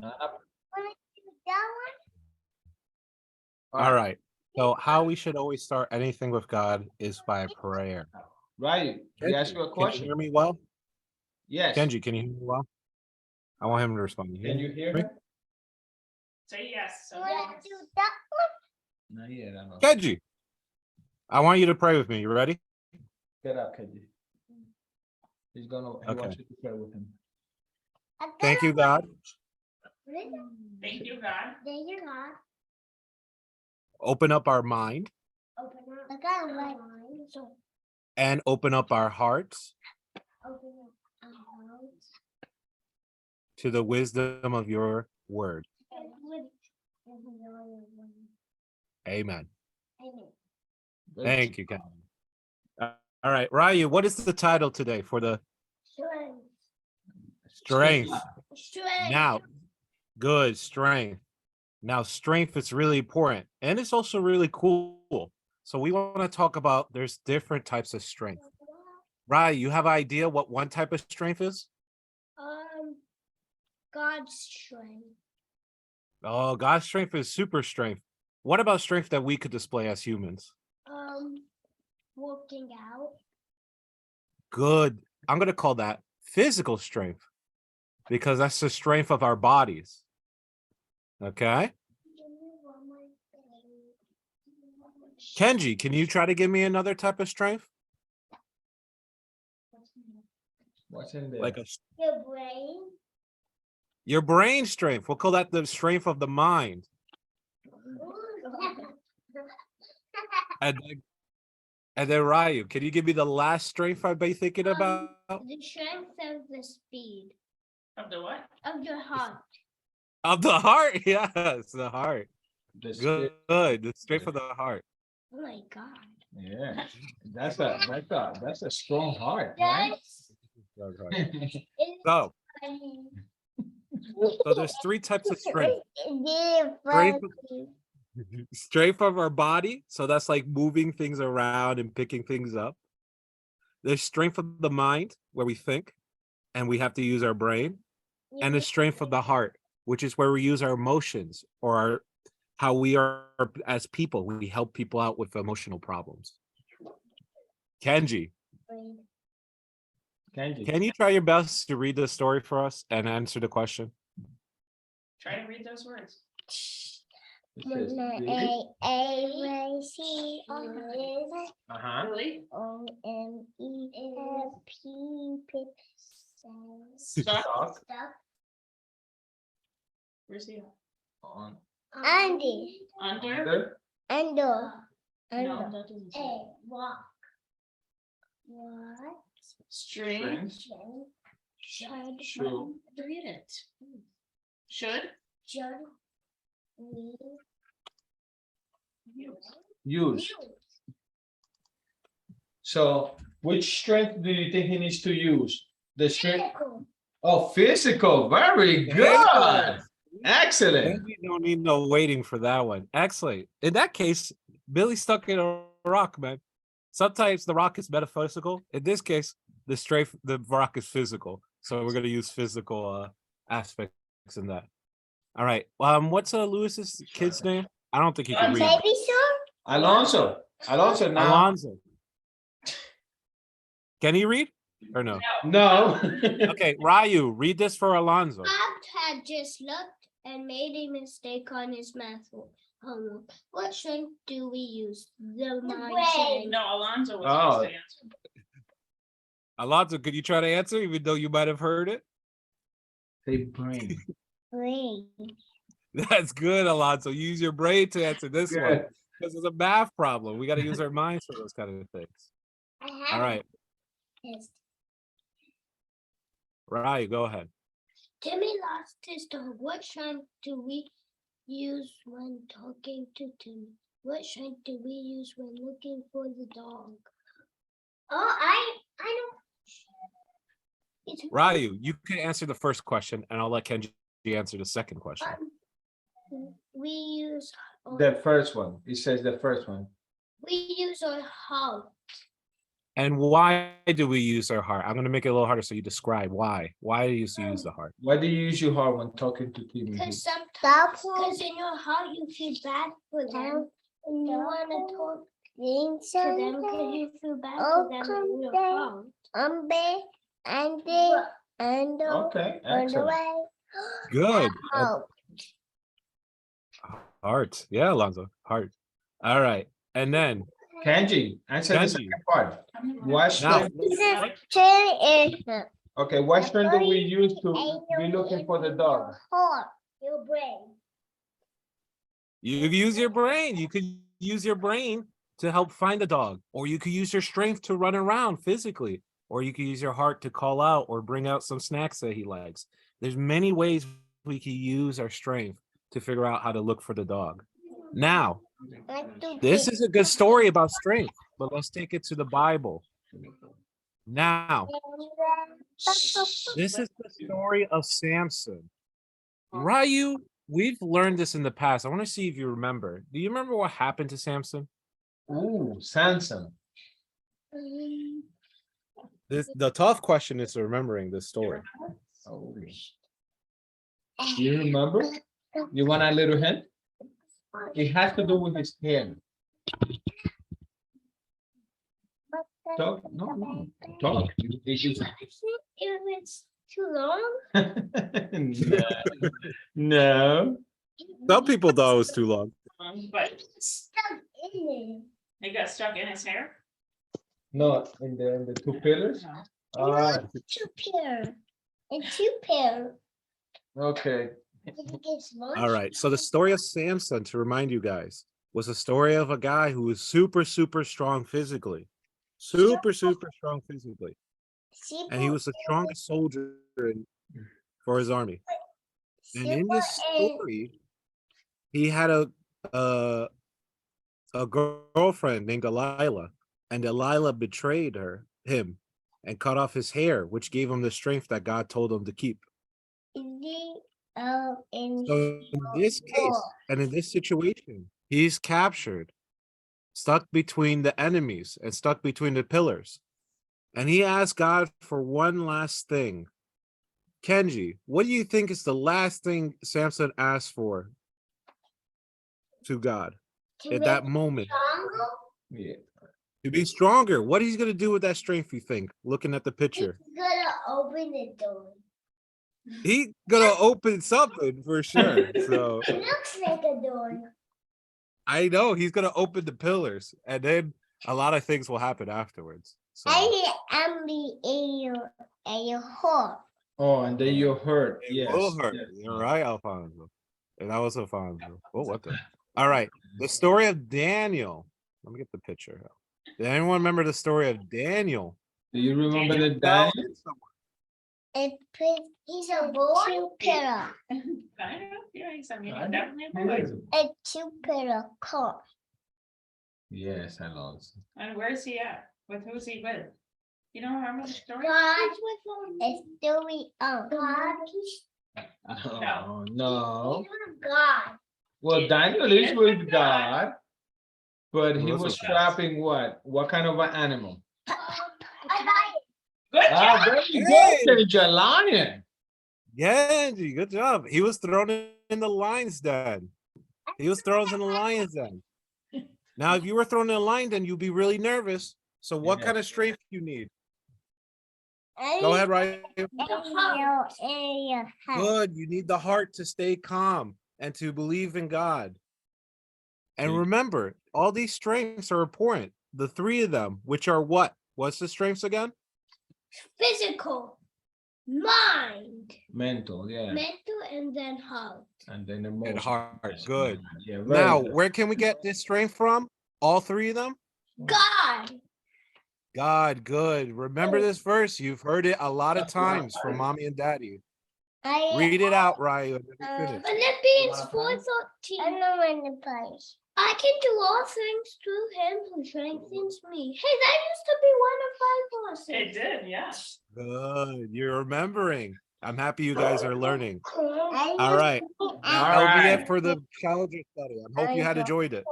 Up. All right. So how we should always start anything with God is by prayer. Right. He asked Kenji, you a can you question. hear me well? Yes. Kenji, can you hear me well? I want him to respond. Can you hear me? her? Say yes. So Not yet. I know. Kenji, I want you to pray with me. You ready? Get up, Kenji. He Okay. wants you to pray with him. Thank you, God. thank you, God. Open up our mind and open up our hearts to the wisdom of your word. Amen. Thank you, God. All right, Ryu, what is the title today for the strength? Now, good strength. Now, strength is really important and it's also really cool. So we want to talk about there's different types of strength. Ryu, you have an idea what one type of strength is? God's strength. Oh, God's strength is super strength. What about strength that we could display as humans? Working out. Good. I'm going to call that physical strength because that's the strength of our bodies. Okay. Kenji, can you try to give me another type of strength? What's in there? Like a Your brain. your brain strength. We'll call that the strength of the mind. And then Ryu, can you give me the last strength I've been thinking about? The strength of the speed Of the what? of your heart. Of the heart. Yes, the heart. The spirit. Good. The strength of the heart. Oh my God. Yeah. That's a strong heart, right? So there's three types of strength. Strength of our body. So that's like moving things around and picking things up. There's strength of the mind where we think and we have to use our brain. And the strength of the heart, which is where we use our emotions or how we are as people. We help people out with emotional problems. Kenji, Kenji. can you try your best to read the story for us and answer the question? Try to read those words. It says, uh-huh. Really? Stuck Where's the on Andy. under? under No, that doesn't say. What? String. Should True. Read it. Should. we use. So which strength do you think he needs to use? The strength. Oh, physical. Very good. Excellent. We don't need no waiting for that one. Excellent. In that case, Billy's stuck in a rock, man. Sometimes the rock is metaphysical. In this case, the rock is physical. So we're gonna use physical aspects in that. All right. What's Lewis's kid's name? I don't think he can read. Baby shark? Alonso now. Alonzo. Can he read or no? No. Okay, Ryu, read this for Alonzo. Bob had just looked and made a mistake on his math homework. What strength do we use? The mind strength. No, Alonzo was Oh. supposed to answer. Alonzo, could you try to answer, even though you might have heard it? Say brain. Brain. That's good, Alonzo. Use your brain to answer this one Good. because it's a math problem. We got to use our minds for those kind of things. All right, Ryu, go ahead. Timmy lost his dog. What strength do we use when talking to Timmy? What strength do we use when looking for the dog? Oh, I know. It's Ryu, you can answer the first question, and I'll let Kenji answer the second question. we use The first one. It says the first one. we use our heart. And why do we use our heart? I'm going to make it a little harder so you describe why. Why do you use the heart? Why do you use your heart when talking to Timothy? Because sometimes, because in your heart you feel bad for them, and you want to talk to them because you feel bad for them in your heart. Okay, excellent. Good. Heart. Yeah, Alonzo. Heart. All right. And then Kenji, answer the Kenji. second part. What Now- strength? Okay, what strength do we use to be looking for the dog? Your brain. you use your brain. You could use your brain to help find the dog, or you could use your strength to run around physically, or you could use your heart to call out or bring out some snacks that he likes. There's many ways we can use our strength to figure out how to look for the dog. Now, this is a good story about strength, but let's take it to the Bible. Now, this is the story of Samson. Ryu, we've learned this in the past. I want to see if you remember. Do you remember what happened to Samson? Ooh, Samson. The tough question is remembering this story. Oh. You remember? You want a little hint? It has to do with his hair. Talk. No. Talk. If it's too long. No. Some people thought it was too long. But Stuck in it got stuck in his hair. No, in the two pillars. it. Two pair. And two pair. Okay. All right. So the story of Samson, to remind you guys, was a story of a guy who was super, super strong physically. Super strong physically. And he was the strongest soldier for his army. And in this story, he had a girlfriend named Delilah, and Delilah betrayed him and cut off his hair, which gave him the strength that God told him to keep. So in this case, and in this situation, he's captured, stuck between the enemies and stuck between the pillars. And he asked God for one last thing. Kenji, what do you think is the last thing Samson asked for to God at that moment? Yeah. To be stronger. What he's going to do with that strength, you think, looking at the picture? He's gonna open the door. He's going to open something for sure. So It looks like a door. I know he's going to open the pillars, and then a lot of things will happen afterwards. So I am a horse. Oh, and then you hurt. it Yes. will hurt. yes. You're right, Alfonso. And that was Alfonso. Oh, what the? All right. The story of Daniel. Let me get the picture. Did anyone remember the story of Daniel? Do you remember the Well, dance? He's a boy. Two pair. I know. Yeah, he's I definitely a know. boy. A two pair car. Yes, I know. And where's he at? With who's he with? You don't remember the story? God a story of God. Oh, no. God. Well, Daniel is with God, but he Well, that's was okay. trapping what? What kind of an animal? Good Ah, job. very Hey! good, Kenji, a lion. Yeah, good job. He was thrown in the lion's den. He was thrown in the lion's den. Now, if you were thrown in a lion den, you'd be really nervous. So what Yeah. kind of strength do you need? Go ahead, Ryan. Good. You need the heart to stay calm and to believe in God. And Yeah. remember, all these strengths are important. The three of them, which are what? What's the strengths again? Physical, mind, Mental, yeah. mental, and then heart. And then emotion. And heart. Good. Yeah, very Now, good. where can we get this strength from? All three of them? God. God, good. Remember this verse. You've heard it a lot of times from mommy and daddy. Read it out, Ryan. Philippians 4:13. I know in the place. I can do all things through him who strengthens me. Hey, that used to be one of my verses. It did, yeah. Good. You're remembering. I'm happy you guys are learning. All All right. That'll be right. it for the Challenger study. I hope you had enjoyed it.